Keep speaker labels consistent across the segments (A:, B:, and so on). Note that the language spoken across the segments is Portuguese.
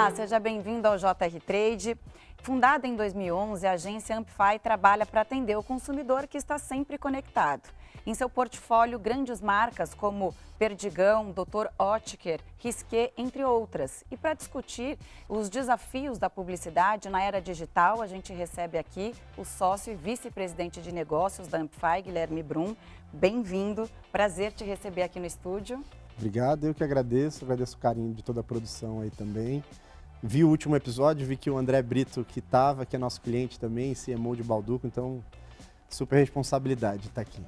A: Olá, seja bem-vindo ao JR Trade. Fundada em 2011, a agência Amplify trabalha para atender o consumidor que está sempre conectado. Em seu portfólio, grandes marcas como Perdigão, Dr. Oetker, Risqué, entre outras. E para discutir os desafios da publicidade na era digital, a gente recebe aqui o sócio e vice-presidente de negócios da Amplify, Guilherme Brum. Bem-vindo, prazer te receber aqui no estúdio.
B: Obrigado, eu que agradeço o carinho de toda a produção aí também. Vi o último episódio, vi que o André Brito, que é nosso cliente também, CMO de Balduco, então super responsabilidade estar aqui.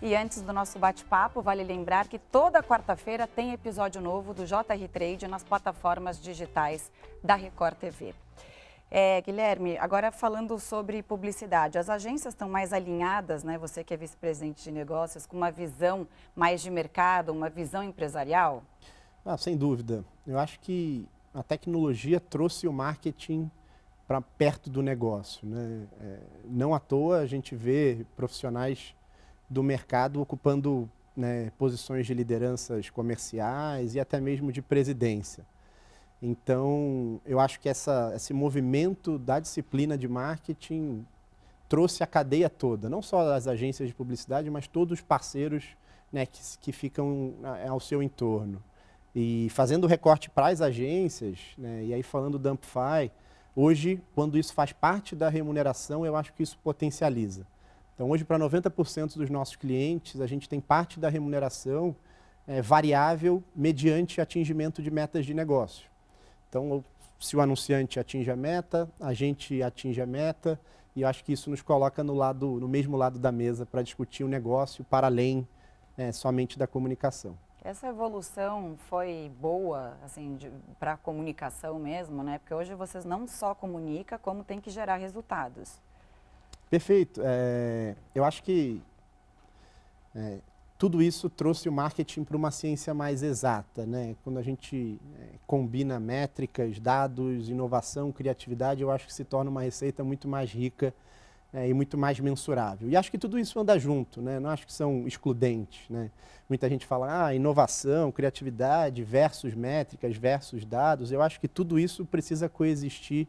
A: E antes do nosso bate-papo, vale lembrar que toda quarta-feira tem episódio novo do JR Trade nas plataformas digitais da Record TV. Guilherme, agora falando sobre publicidade, as agências estão mais alinhadas, né? Você que é vice-presidente de negócios, com uma visão mais de mercado, uma visão empresarial?
B: Sem dúvida. Eu acho que a tecnologia trouxe o marketing para perto do negócio, né? Não à toa a gente vê profissionais do mercado ocupando, né, posições de lideranças comerciais e até mesmo de presidência. Então, eu acho que esse movimento da disciplina de marketing trouxe a cadeia toda, não só as agências de publicidade, mas todos os parceiros, né, que ficam ao seu entorno. E fazendo o recorte para as agências, né, e aí falando da Amplify, hoje, quando isso faz parte da remuneração, eu acho que isso potencializa. Então, hoje, para 90% dos nossos clientes, a gente tem parte da remuneração variável mediante atingimento de metas de negócio. Então, se o anunciante atinge a meta, a gente atinge a meta, e eu acho que isso nos coloca no mesmo lado da mesa para discutir o negócio para além somente da comunicação.
A: Essa evolução foi boa, assim, para a comunicação mesmo, né? Porque hoje vocês não só comunicam, como tem que gerar resultados.
B: Perfeito. Eu acho que tudo isso trouxe o marketing para uma ciência mais exata, né? Quando a gente combina métricas, dados, inovação, criatividade, eu acho que se torna uma receita muito mais rica e muito mais mensurável. E acho que tudo isso anda junto, né? Não acho que são excludentes, né? Muita gente fala, inovação, criatividade versus métricas versus dados. Eu acho que tudo isso precisa coexistir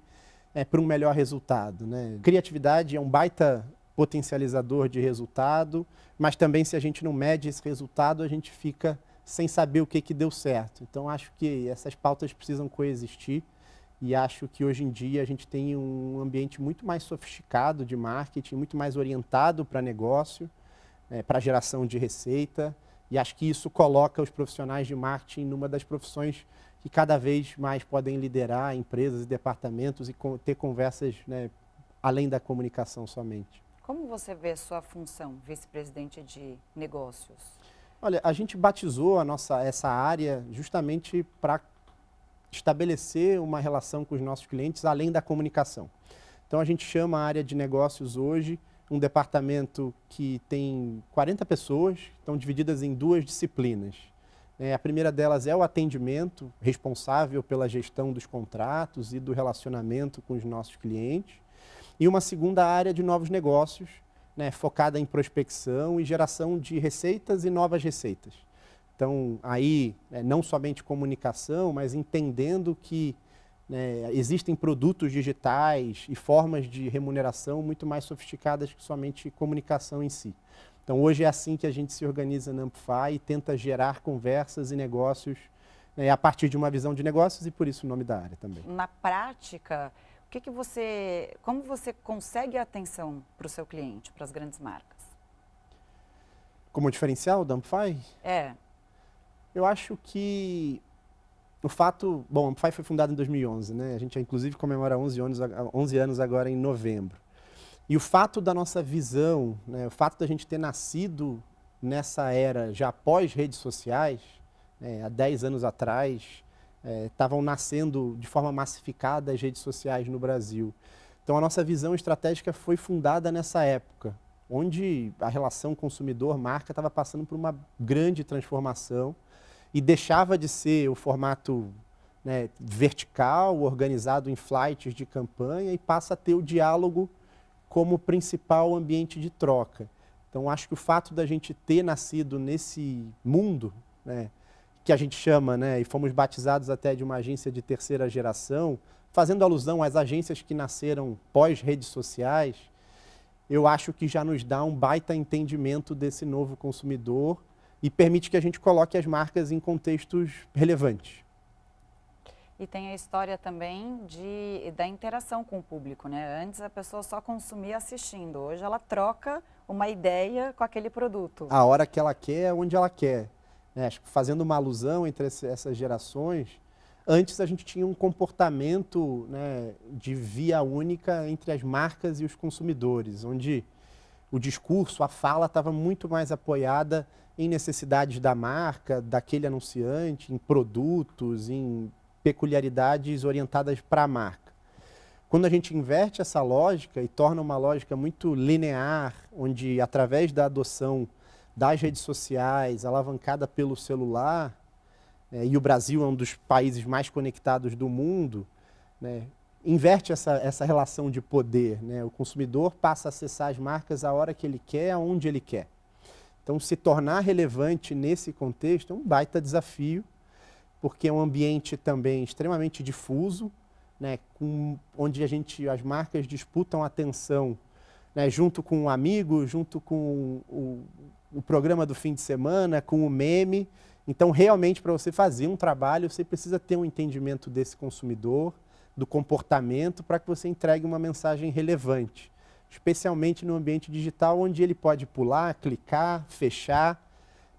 B: para um melhor resultado, né? Criatividade é um baita potencializador de resultado, mas também se a gente não mede esse resultado, a gente fica sem saber o que deu certo. Então, acho que essas pautas precisam coexistir e acho que hoje em dia a gente tem um ambiente muito mais sofisticado de marketing, muito mais orientado para negócio, para geração de receita, e acho que isso coloca os profissionais de marketing numa das profissões que cada vez mais podem liderar empresas e departamentos e ter conversas, né, além da comunicação somente.
A: Como você vê a sua função, vice-presidente de negócios?
B: Olha, a gente batizou essa área justamente para estabelecer uma relação com os nossos clientes além da comunicação. Então, a gente chama a área de negócios hoje um departamento que tem 40 pessoas, estão divididas em duas disciplinas. A primeira delas é o atendimento, responsável pela gestão dos contratos e do relacionamento com os nossos clientes. E uma segunda área de novos negócios, né, focada em prospecção e geração de receitas e novas receitas. Então, aí, não somente comunicação, mas entendendo que existem produtos digitais e formas de remuneração muito mais sofisticadas que somente comunicação em si. Então, hoje é assim que a gente se organiza na Amplify e tenta gerar conversas e negócios a partir de uma visão de negócios e por isso o nome da área também.
A: Na prática, como você consegue a atenção para o seu cliente, para as grandes marcas?
B: Como diferencial da Amplify? Eu acho que a Amplify foi fundada em 2011, né? A gente inclusive comemora 11 anos agora em novembro. E o fato da nossa visão, né, o fato da gente ter nascido nessa era já após redes sociais, há 10 anos atrás, estavam nascendo de forma massificada as redes sociais no Brasil. Então, a nossa visão estratégica foi fundada nessa época, onde a relação consumidor-marca estava passando por uma grande transformação e deixava de ser o formato, né, vertical, organizado em flights de campanha e passa a ter o diálogo como principal ambiente de troca. Então, acho que o fato da gente ter nascido nesse mundo, né, que a gente chama, né, e fomos batizados até de uma agência de terceira geração, fazendo alusão às agências que nasceram pós-redes sociais, eu acho que já nos dá um baita entendimento desse novo consumidor e permite que a gente coloque as marcas em contextos relevantes.
A: E tem a história também da interação com o público, né? Antes a pessoa só consumia assistindo, hoje ela troca uma ideia com aquele produto.
B: A hora que ela quer, onde ela quer. Né? Acho que fazendo uma alusão entre essas gerações, antes a gente tinha um comportamento, né, de via única entre as marcas e os consumidores, onde o discurso, a fala estava muito mais apoiada em necessidades da marca, daquele anunciante, em produtos, em peculiaridades orientadas para a marca. Quando a gente inverte essa lógica e torna uma lógica muito linear, onde através da adoção das redes sociais, alavancada pelo celular, e o Brasil é um dos países mais conectados do mundo, né, inverte essa relação de poder. Né? O consumidor passa a acessar as marcas a hora que ele quer, aonde ele quer. Então, se tornar relevante nesse contexto é um baita desafio, porque é um ambiente também extremamente difuso, né, onde as marcas disputam atenção, né, junto com o amigo, junto com o programa do fim de semana, com o meme. Então, realmente, para você fazer um trabalho, você precisa ter um entendimento desse consumidor, do comportamento, para que você entregue uma mensagem relevante, especialmente no ambiente digital, onde ele pode pular, clicar, fechar.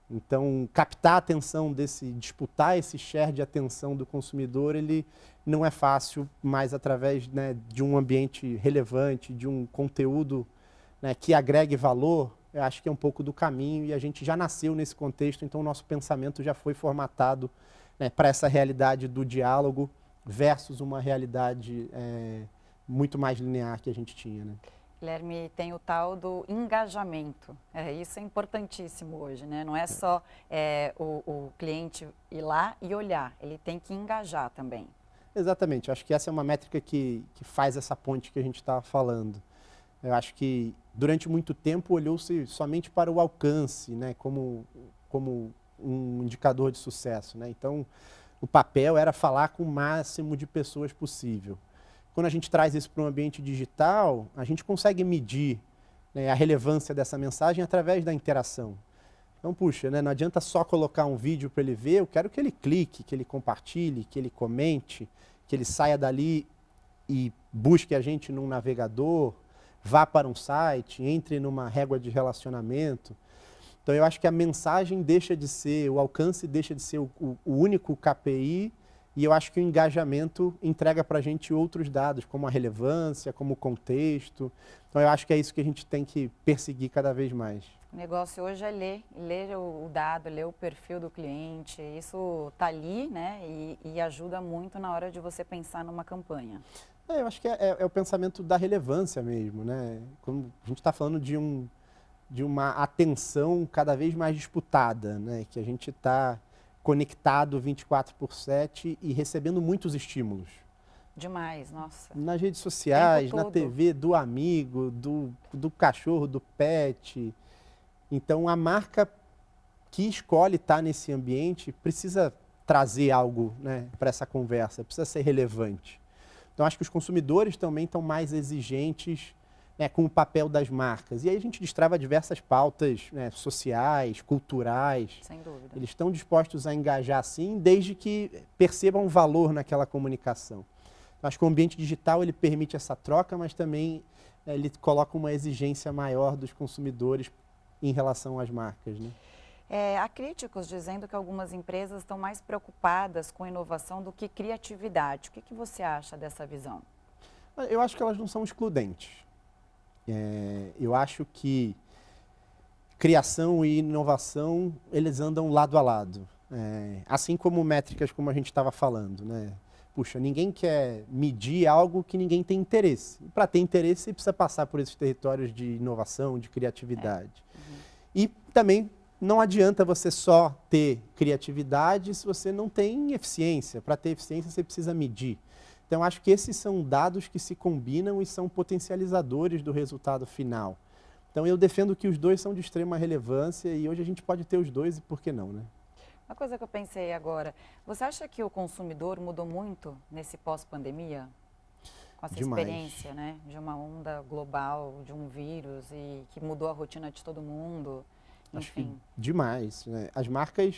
B: Então, captar a atenção disputar esse share de atenção do consumidor, ele não é fácil, mas através, né, de um ambiente relevante, de um conteúdo, né, que agregue valor, eu acho que é um pouco do caminho e a gente já nasceu nesse contexto, então o nosso pensamento já foi formatado, né, para essa realidade do diálogo versus uma realidade muito mais linear que a gente tinha. Né?
A: Guilherme, tem o tal do engajamento. Isso é importantíssimo hoje, né? Não é só o cliente ir lá e olhar, ele tem que engajar também.
B: Exatamente, acho que essa é uma métrica que faz essa ponte que a gente estava falando. Eu acho que durante muito tempo olhou-se somente para o alcance, né, como um indicador de sucesso. Né? Então, o papel era falar com o máximo de pessoas possível. Quando a gente traz isso para um ambiente digital, a gente consegue medir, né, a relevância dessa mensagem através da interação. Então, puxa, né, não adianta só colocar um vídeo para ele ver, eu quero que ele clique, que ele compartilhe, que ele comente, que ele saia dali e busque a gente num navegador, vá para um site, entre numa régua de relacionamento. Então, eu acho que a mensagem deixa de ser, o alcance deixa de ser o único KPI, e eu acho que o engajamento entrega para a gente outros dados, como a relevância, como o contexto. Então, eu acho que é isso que a gente tem que perseguir cada vez mais.
A: O negócio hoje é ler o dado, ler o perfil do cliente. Isso está ali, né, e ajuda muito na hora de você pensar numa campanha.
B: Eu acho que é o pensamento da relevância mesmo. Né? Quando a gente está falando de uma atenção cada vez mais disputada, né? Que a gente está conectado 24/7 e recebendo muitos estímulos.
A: Demais, nossa.
B: Nas redes sociais, na TV, do amigo, do cachorro, do pet. Então, a marca que escolhe estar nesse ambiente precisa trazer algo, né, para essa conversa, precisa ser relevante. Então, acho que os consumidores também estão mais exigentes, né, com o papel das marcas. E aí a gente destrava diversas pautas, né, sociais, culturais.
A: Sem dúvida.
B: Eles estão dispostos a engajar, sim, desde que percebam valor naquela comunicação. Acho que o ambiente digital ele permite essa troca, mas também ele coloca uma exigência maior dos consumidores em relação às marcas. Né?
A: Há críticos dizendo que algumas empresas estão mais preocupadas com inovação do que criatividade. O que você acha dessa visão?
B: Eu acho que elas não são excludentes. Eu acho que criação e inovação, eles andam lado a lado. Assim como métricas, como a gente estava falando. Né? Puxa, ninguém quer medir algo que ninguém tem interesse. Para ter interesse, você precisa passar por esses territórios de inovação, de criatividade. E também não adianta você só ter criatividade se você não tem eficiência. Para ter eficiência, você precisa medir. Então, acho que esses são dados que se combinam e são potencializadores do resultado final. Então, eu defendo que os dois são de extrema relevância e hoje a gente pode ter os dois e por que não, né?
A: Uma coisa que eu pensei agora, você acha que o consumidor mudou muito nesse pós-pandemia? Com essa
B: Demais.
A: experiência, né, de uma onda global, de um vírus e que mudou a rotina de todo mundo,
B: Acho que
A: enfim.
B: demais, né? As marcas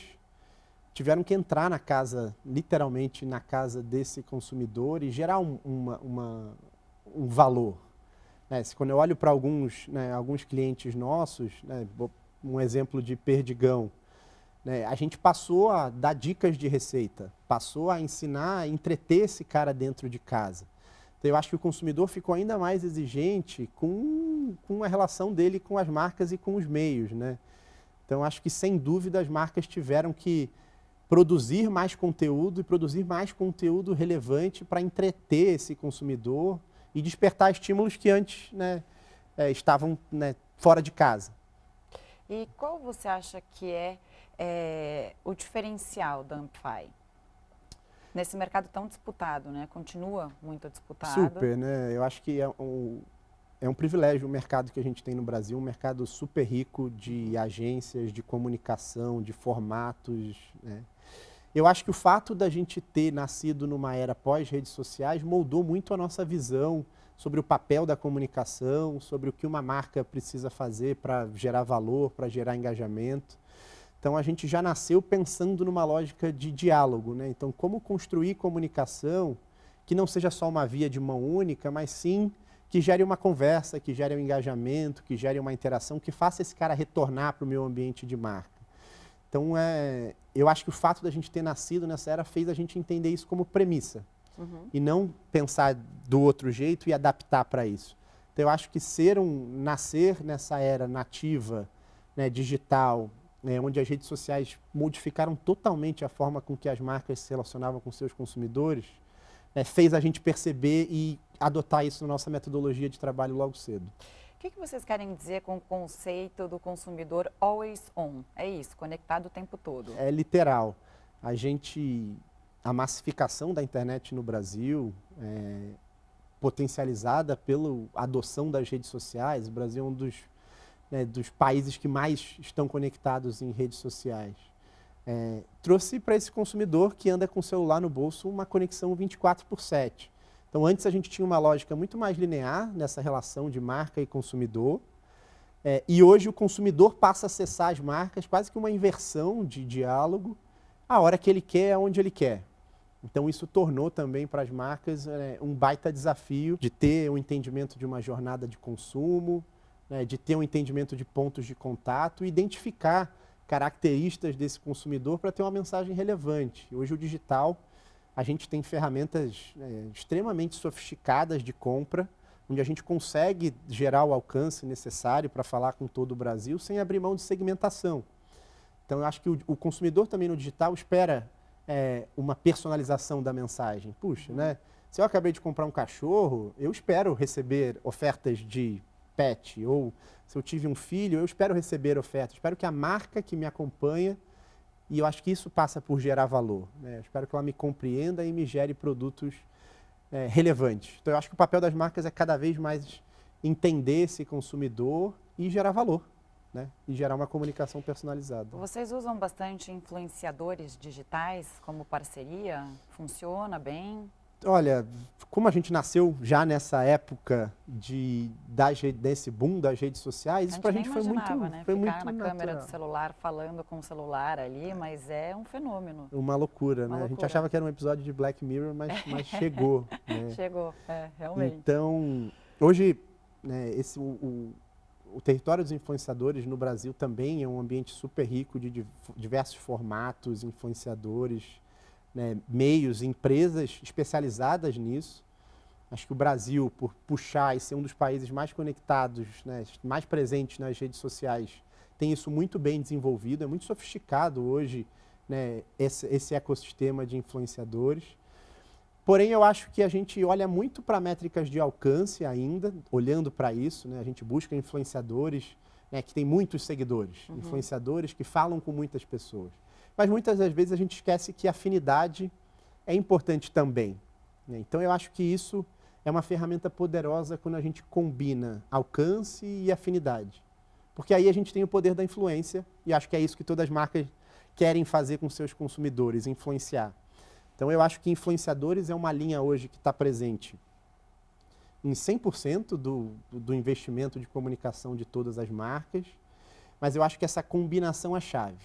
B: tiveram que entrar na casa, literalmente na casa desse consumidor e gerar um valor. Né? Quando eu olho para alguns, né, alguns clientes nossos, né, um exemplo de Perdigão, né, a gente passou a dar dicas de receita, passou a ensinar, a entreter esse cara dentro de casa. Então, eu acho que o consumidor ficou ainda mais exigente com a relação dele com as marcas e com os meios, né? Então, acho que, sem dúvida, as marcas tiveram que produzir mais conteúdo e produzir mais conteúdo relevante para entreter esse consumidor e despertar estímulos que antes, né, estavam, né, fora de casa.
A: E qual você acha que é o diferencial da Amplify? Nesse mercado tão disputado, né? Continua muito disputado.
B: Super, né? Eu acho que é um privilégio o mercado que a gente tem no Brasil, um mercado super rico de agências, de comunicação, de formatos, né? Eu acho que o fato da gente ter nascido numa era pós-redes sociais moldou muito a nossa visão sobre o papel da comunicação, sobre o que uma marca precisa fazer para gerar valor, para gerar engajamento. Então, a gente já nasceu pensando numa lógica de diálogo, né? Então, como construir comunicação que não seja só uma via de mão única, mas sim que gere uma conversa, que gere um engajamento, que gere uma interação, que faça esse cara retornar para o meu ambiente de marca. Então, eu acho que o fato da gente ter nascido nessa era fez a gente entender isso como premissa. E não pensar do outro jeito e adaptar para isso. Então, eu acho que nascer nessa era nativa, né, digital, onde as redes sociais modificaram totalmente a forma com que as marcas se relacionavam com seus consumidores, fez a gente perceber e adotar isso na nossa metodologia de trabalho logo cedo.
A: O que vocês querem dizer com o conceito do consumidor always on? É isso, conectado o tempo todo.
B: É literal. A massificação da internet no Brasil, potencializada pela adoção das redes sociais, o Brasil é um dos países que mais estão conectados em redes sociais. Trouxe para esse consumidor que anda com o celular no bolso uma conexão 24/7. Então, antes a gente tinha uma lógica muito mais linear nessa relação de marca e consumidor, e hoje o consumidor passa a acessar as marcas, quase que uma inversão de diálogo, a hora que ele quer, aonde ele quer. Então, isso tornou também para as marcas um baita desafio de ter um entendimento de uma jornada de consumo, de ter um entendimento de pontos de contato e identificar características desse consumidor para ter uma mensagem relevante. Hoje o digital, a gente tem ferramentas extremamente sofisticadas de compra, onde a gente consegue gerar o alcance necessário para falar com todo o Brasil sem abrir mão de segmentação. Então, eu acho que o consumidor também no digital espera uma personalização da mensagem. Puxa, né? Se eu acabei de comprar um cachorro, eu espero receber ofertas de pet, ou se eu tive um filho, eu espero receber ofertas, espero que a marca que me acompanha, e eu acho que isso passa por gerar valor, né? Eu espero que ela me compreenda e me gere produtos relevantes. Então, eu acho que o papel das marcas é cada vez mais entender esse consumidor e gerar valor, né? E gerar uma comunicação personalizada.
A: Vocês usam bastante influenciadores digitais como parceria? Funciona bem?
B: Olha, como a gente nasceu já nessa época desse boom das redes sociais, isso pra gente foi muito,
A: né?
B: foi
A: Ficar
B: muito
A: na
B: natural.
A: câmera do celular, falando com o celular ali, mas é um fenômeno.
B: Uma loucura, né?
A: Uma
B: A gente
A: loucura.
B: achava que era um episódio de Black Mirror, mas chegou, né?
A: Chegou, realmente.
B: Então, hoje, né, o território dos influenciadores no Brasil também é um ambiente super rico de diversos formatos, influenciadores, né, meios, empresas especializadas nisso. Acho que o Brasil, por puxar e ser um dos países mais conectados, né, mais presentes nas redes sociais, tem isso muito bem desenvolvido, é muito sofisticado hoje, né, esse ecossistema de influenciadores. Porém, eu acho que a gente olha muito para métricas de alcance ainda, olhando para isso, né, a gente busca influenciadores, né, que têm muitos seguidores, influenciadores que falam com muitas pessoas. Mas muitas das vezes a gente esquece que a afinidade é importante também, né? Então, eu acho que isso é uma ferramenta poderosa quando a gente combina alcance e afinidade. Porque aí a gente tem o poder da influência, e acho que é isso que todas as marcas querem fazer com seus consumidores, influenciar. Então, eu acho que influenciadores é uma linha hoje que está presente em 100% do investimento de comunicação de todas as marcas, mas eu acho que essa combinação é a chave.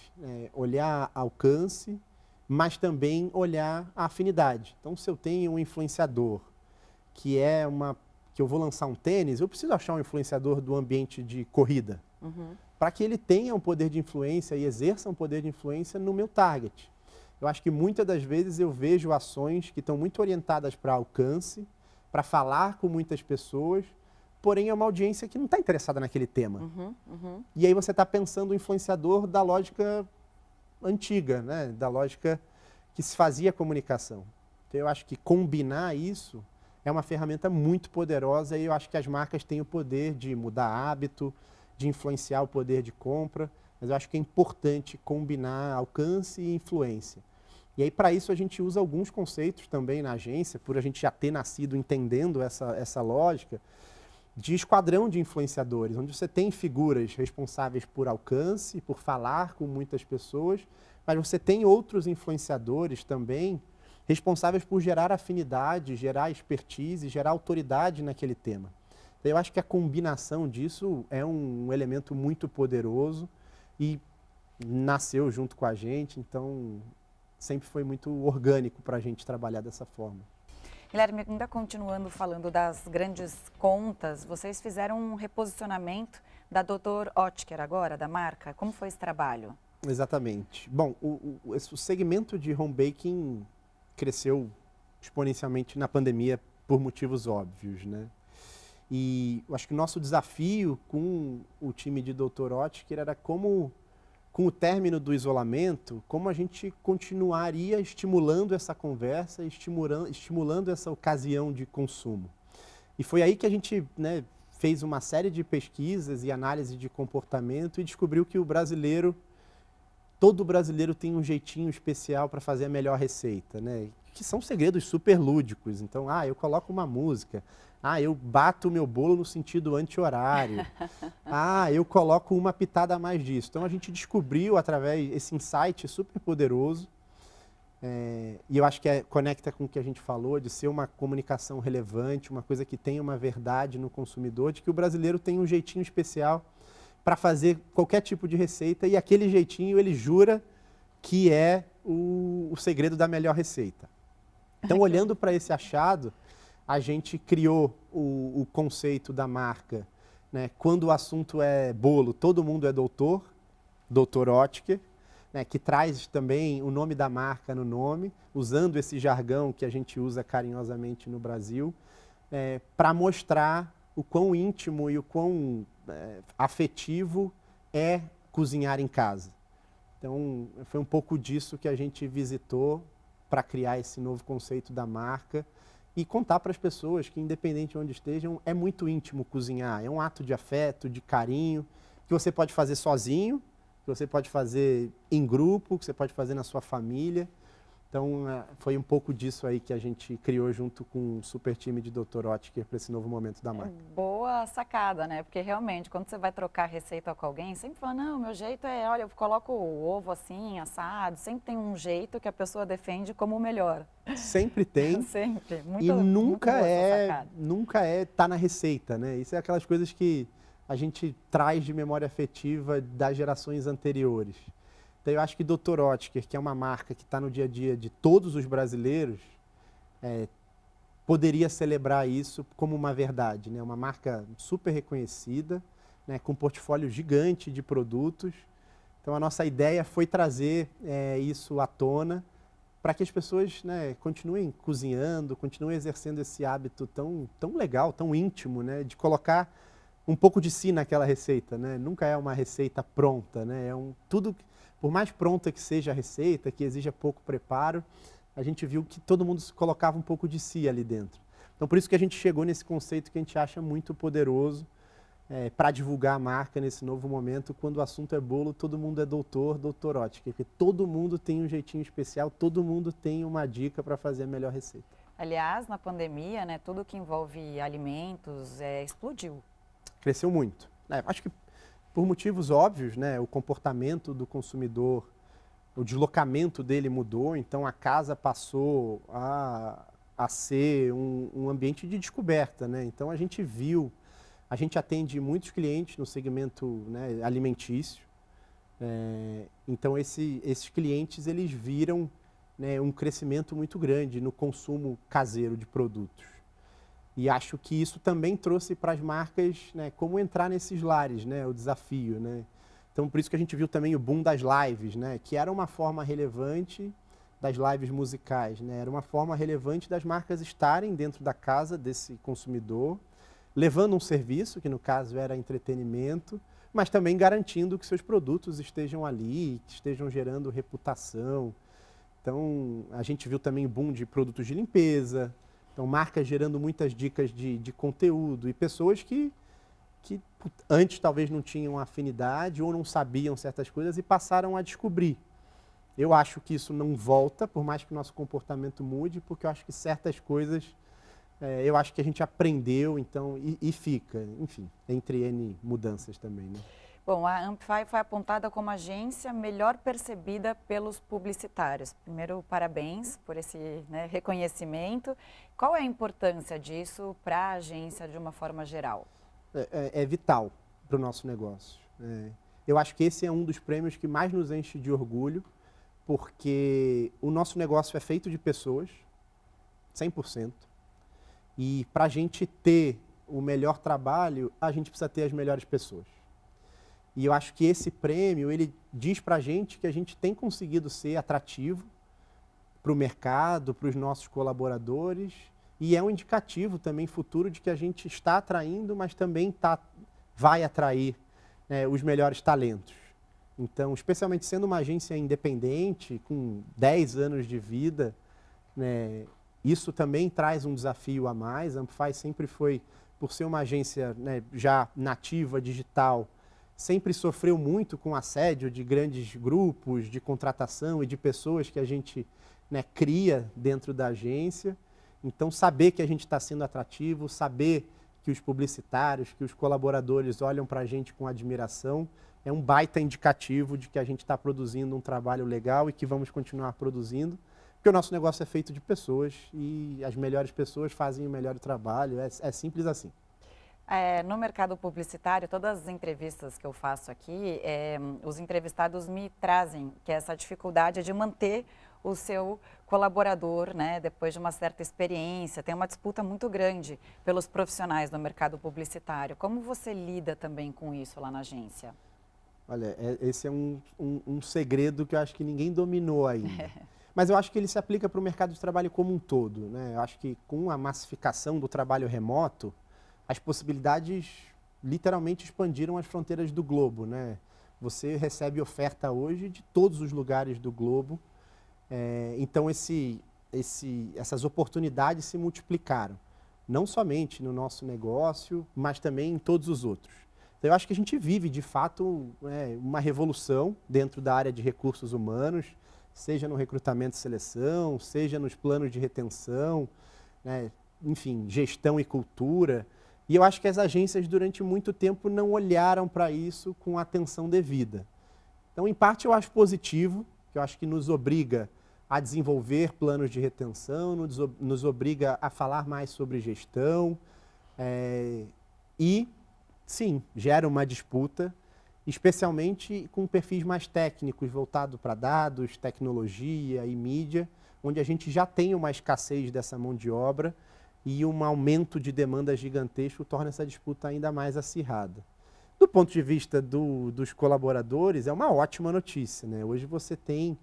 B: Olhar alcance, mas também olhar a afinidade. Então, se eu tenho um influenciador que eu vou lançar um tênis, eu preciso achar um influenciador do ambiente de corrida, para que ele tenha um poder de influência e exerça um poder de influência no meu target. Eu acho que muitas das vezes eu vejo ações que estão muito orientadas para alcance, para falar com muitas pessoas, porém é uma audiência que não está interessada naquele tema. E aí você está pensando o influenciador da lógica antiga, né? Da lógica que se fazia comunicação. Então eu acho que combinar isso é uma ferramenta muito poderosa e eu acho que as marcas têm o poder de mudar hábito, de influenciar o poder de compra, mas eu acho que é importante combinar alcance e influência. E aí, para isso, a gente usa alguns conceitos também na agência, por a gente já ter nascido entendendo essa lógica, de esquadrão de influenciadores, onde você tem figuras responsáveis por alcance, por falar com muitas pessoas, mas você tem outros influenciadores também responsáveis por gerar afinidade, gerar expertise, gerar autoridade naquele tema. Então, eu acho que a combinação disso é um elemento muito poderoso e nasceu junto com a gente, então sempre foi muito orgânico para a gente trabalhar dessa forma.
A: Guilherme, ainda continuando falando das grandes contas, vocês fizeram um reposicionamento da Dr. Oetker agora, da marca. Como foi esse trabalho?
B: Exatamente. Bom, o segmento de home baking cresceu exponencialmente na pandemia por motivos óbvios, né? E eu acho que o nosso desafio com o time de Dr. Oetker era como, com o término do isolamento, como a gente continuaria estimulando essa conversa, estimulando essa ocasião de consumo. E foi aí que a gente, né, fez uma série de pesquisas e análise de comportamento e descobriu que todo brasileiro tem um jeitinho especial para fazer a melhor receita, né? Que são segredos super lúdicos. Então, eu coloco uma música. Eu bato o meu bolo no sentido anti-horário. Eu coloco uma pitada a mais disso. Então, a gente descobriu, através desse insight super poderoso, e eu acho que conecta com o que a gente falou, de ser uma comunicação relevante, uma coisa que tenha uma verdade no consumidor, de que o brasileiro tem um jeitinho especial para fazer qualquer tipo de receita, e aquele jeitinho ele jura que é o segredo da melhor receita. Então, olhando para esse achado, a gente criou o conceito da marca, né? Quando o assunto é bolo, todo mundo é doutor, Dr. Oetker, né? Que traz também o nome da marca no nome, usando esse jargão que a gente usa carinhosamente no Brasil, para mostrar o quão íntimo e o quão afetivo é cozinhar em casa. Então, foi um pouco disso que a gente visitou para criar esse novo conceito da marca e contar para as pessoas que, independente de onde estejam, é muito íntimo cozinhar. É um ato de afeto, de carinho, que você pode fazer sozinho, que você pode fazer em grupo, que você pode fazer na sua família. Então, foi um pouco disso aí que a gente criou junto com o super time de Dr. Oetker para esse novo momento da marca.
A: Boa sacada, né? Porque realmente, quando você vai trocar receita com alguém, sempre fala, não, meu jeito é, olha, eu coloco o ovo assim, assado, sempre tem um jeito que a pessoa defende como o melhor.
B: Sempre tem.
A: Sempre.
B: E nunca tá na receita, né? Isso é aquelas coisas que a gente traz de memória afetiva das gerações anteriores. Então, eu acho que Dr. Oetker, que é uma marca que está no dia a dia de todos os brasileiros, poderia celebrar isso como uma verdade, né? Uma marca super reconhecida, né? Com um portfólio gigante de produtos. Então, a nossa ideia foi trazer isso à tona para que as pessoas, né, continuem cozinhando, continuem exercendo esse hábito tão legal, tão íntimo, né? De colocar um pouco de si naquela receita, né? Nunca é uma receita pronta, né? Por mais pronta que seja a receita, que exija pouco preparo, a gente viu que todo mundo colocava um pouco de si ali dentro. Então, por isso que a gente chegou nesse conceito que a gente acha muito poderoso para divulgar a marca nesse novo momento. Quando o assunto é bolo, todo mundo é Dr. Oetker, porque todo mundo tem um jeitinho especial, todo mundo tem uma dica para fazer a melhor receita.
A: Aliás, na pandemia, né, tudo que envolve alimentos explodiu.
B: Cresceu muito. Acho que por motivos óbvios, né, o comportamento do consumidor o deslocamento dele mudou, então a casa passou a ser um ambiente de descoberta, né? Então a gente atende muitos clientes no segmento, né, alimentício. Então esses clientes eles viram, né, um crescimento muito grande no consumo caseiro de produtos. E acho que isso também trouxe para as marcas, né, como entrar nesses lares, né, o desafio, né? Então por isso que a gente viu também o boom das lives, né, que era uma forma relevante das lives musicais, né? Era uma forma relevante das marcas estarem dentro da casa desse consumidor, levando um serviço, que no caso era entretenimento, mas também garantindo que seus produtos estejam ali, que estejam gerando reputação. Então, a gente viu também o boom de produtos de limpeza, então marcas gerando muitas dicas de conteúdo e pessoas que antes talvez não tinham afinidade ou não sabiam certas coisas e passaram a descobrir. Eu acho que isso não volta, por mais que o nosso comportamento mude, porque eu acho que certas coisas, eu acho que a gente aprendeu, então, e fica, enfim, entre N mudanças também, né?
A: Bom, a Amplify foi apontada como a agência melhor percebida pelos publicitários. Primeiro, parabéns por esse, né, reconhecimento. Qual é a importância disso para a agência de uma forma geral?
B: É vital para o nosso negócio. Eu acho que esse é um dos prêmios que mais nos enche de orgulho, porque o nosso negócio é feito de pessoas, 100%, e para a gente ter o melhor trabalho, a gente precisa ter as melhores pessoas. E eu acho que esse prêmio, ele diz para a gente que a gente tem conseguido ser atrativo para o mercado, para os nossos colaboradores, e é um indicativo também futuro de que a gente está atraindo, mas também vai atrair, né, os melhores talentos. Então, especialmente sendo uma agência independente, com 10 anos de vida, né, isso também traz um desafio a mais. A Amplify sempre foi, por ser uma agência, né, já nativa, digital, sempre sofreu muito com assédio de grandes grupos de contratação e de pessoas que a gente, né, cria dentro da agência. Então, saber que a gente está sendo atrativo, saber que os publicitários, que os colaboradores olham para a gente com admiração, é um baita indicativo de que a gente está produzindo um trabalho legal e que vamos continuar produzindo, porque o nosso negócio é feito de pessoas e as melhores pessoas fazem o melhor trabalho, é simples assim.
A: No mercado publicitário, todas as entrevistas que eu faço aqui, os entrevistados me trazem que essa dificuldade de manter o seu colaborador, né, depois de uma certa experiência, tem uma disputa muito grande pelos profissionais do mercado publicitário. Como você lida também com isso lá na agência?
B: Olha, esse é um segredo que eu acho que ninguém dominou ainda. Mas eu acho que ele se aplica para o mercado de trabalho como um todo, né? Eu acho que com a massificação do trabalho remoto, as possibilidades literalmente expandiram as fronteiras do globo, né? Você recebe oferta hoje de todos os lugares do globo. Então essas oportunidades se multiplicaram, não somente no nosso negócio, mas também em todos os outros. Então eu acho que a gente vive, de fato, uma revolução dentro da área de recursos humanos, seja no recrutamento e seleção, seja nos planos de retenção, né? Enfim, gestão e cultura. E eu acho que as agências, durante muito tempo, não olharam para isso com a atenção devida. Então, em parte, eu acho positivo, que eu acho que nos obriga a desenvolver planos de retenção, nos obriga a falar mais sobre gestão e, sim, gera uma disputa, especialmente com perfis mais técnicos, voltados para dados, tecnologia e mídia, onde a gente já tem uma escassez dessa mão de obra e um aumento de demanda gigantesco torna essa disputa ainda mais acirrada. Do ponto de vista dos colaboradores, é uma ótima notícia, né? Hoje você tem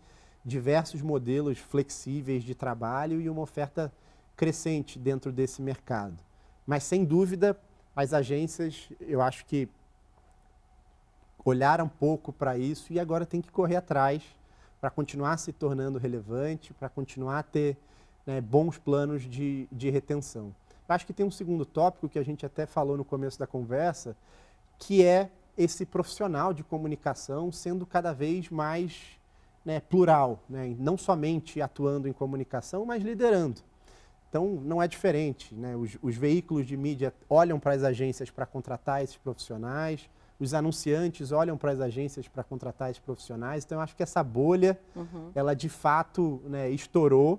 B: diversos modelos flexíveis de trabalho e uma oferta crescente dentro desse mercado. Mas, sem dúvida, as agências, eu acho que olharam um pouco para isso e agora tem que correr atrás para continuar se tornando relevante, para continuar a ter, né, bons planos de retenção. Eu acho que tem um segundo tópico que a gente até falou no começo da conversa, que é esse profissional de comunicação sendo cada vez mais, né, plural, né, não somente atuando em comunicação, mas liderando. Então, não é diferente, né? Os veículos de mídia olham para as agências para contratar esses profissionais, os anunciantes olham para as agências para contratar esses profissionais. Então, eu acho que essa bolha, ela de fato, né, estourou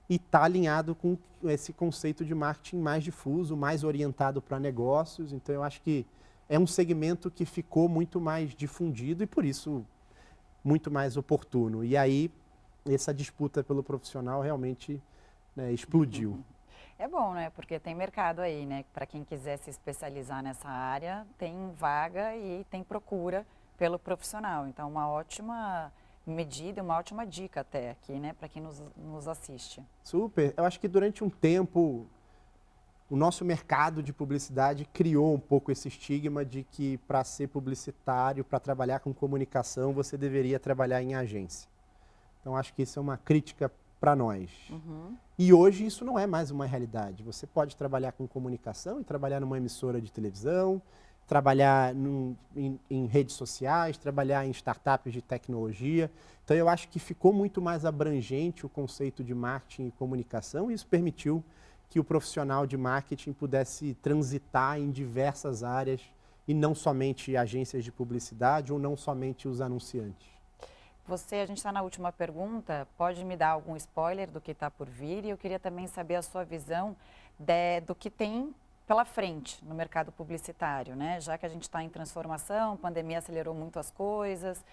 B: e está alinhado com esse conceito de marketing mais difuso, mais orientado para negócios. Então, eu acho que é um segmento que ficou muito mais difundido e, por isso, muito mais oportuno. E aí, essa disputa pelo profissional realmente, né, explodiu.
A: É bom, né? Porque tem mercado aí, né? Para quem quiser se especializar nessa área, tem vaga e tem procura pelo profissional. Então, uma ótima medida, uma ótima dica até aqui, né? Para quem nos assiste.
B: Super. Eu acho que durante um tempo, o nosso mercado de publicidade criou um pouco esse estigma de que para ser publicitário, para trabalhar com comunicação, você deveria trabalhar em agência. Então, acho que isso é uma crítica para nós. E hoje isso não é mais uma realidade. Você pode trabalhar com comunicação e trabalhar numa emissora de televisão, trabalhar em redes sociais, trabalhar em startups de tecnologia. Então, eu acho que ficou muito mais abrangente o conceito de marketing e comunicação e isso permitiu que o profissional de marketing pudesse transitar em diversas áreas e não somente agências de publicidade ou não somente os anunciantes.
A: A gente está na última pergunta, pode me dar algum spoiler do que está por vir? E eu queria também saber a sua visão do que tem pela frente no mercado publicitário, né? Já que a gente está em transformação, a pandemia acelerou muito as coisas,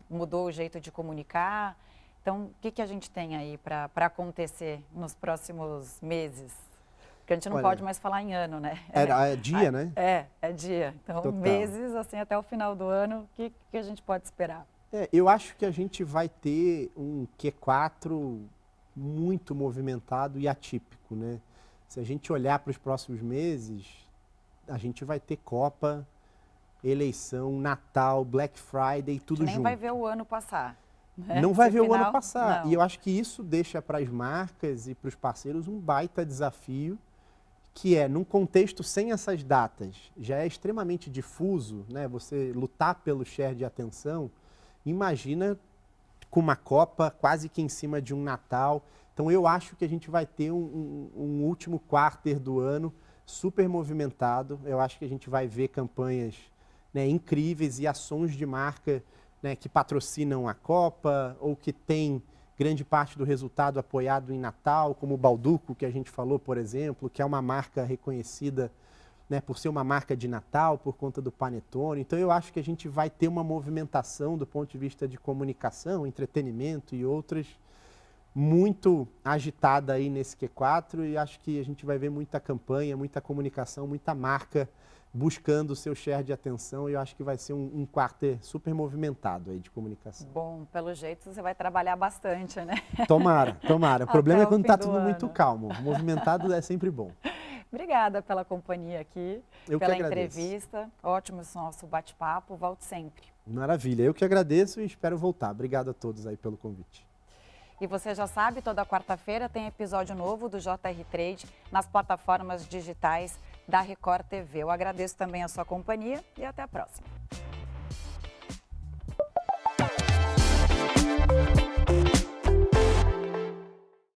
A: mudou o jeito de comunicar. Então, o que a gente tem aí para acontecer nos próximos meses? Porque a gente não pode mais falar em ano, né?
B: É dia, né?
A: É dia. Então,
B: Total.
A: meses, assim, até o final do ano, o que a gente pode esperar?
B: Eu acho que a gente vai ter um Q4 muito movimentado e atípico, né? Se a gente olhar para os próximos meses, a gente vai ter Copa, eleição, Natal, Black Friday, tudo junto.
A: Nem vai ver o ano passar. Né?
B: Não vai ver o ano passar.
A: Não.
B: E eu acho que isso deixa para as marcas e para os parceiros um baita desafio, que é, num contexto sem essas datas, já é extremamente difuso, né? Você lutar pelo share de atenção. Imagina com uma Copa quase que em cima de um Natal. Então, eu acho que a gente vai ter um último quarter do ano super movimentado. Eu acho que a gente vai ver campanhas, né, incríveis e ações de marca, né, que patrocinam a Copa ou que tem grande parte do resultado apoiado em Natal, como o Bauducco, que a gente falou, por exemplo, que é uma marca reconhecida, né, por ser uma marca de Natal, por conta do Panetone. Então, eu acho que a gente vai ter uma movimentação do ponto de vista de comunicação, entretenimento e outras, muito agitada aí nesse Q4 e acho que a gente vai ver muita campanha, muita comunicação, muita marca buscando o seu share de atenção e eu acho que vai ser um quarter super movimentado aí de comunicação.
A: Bom, pelo jeito você vai trabalhar bastante, né?
B: Tomara, tomara. O problema é quando está tudo muito calmo. Movimentado é sempre bom.
A: Obrigada pela companhia aqui, pela entrevista. Ótimo esse nosso bate-papo. Volte sempre.
B: Maravilha. Eu que agradeço e espero voltar. Obrigado a todos aí pelo convite.
A: E você já sabe, toda quarta-feira tem episódio novo do JR Trade nas plataformas digitais da Record TV. Eu agradeço também a sua companhia e até a próxima.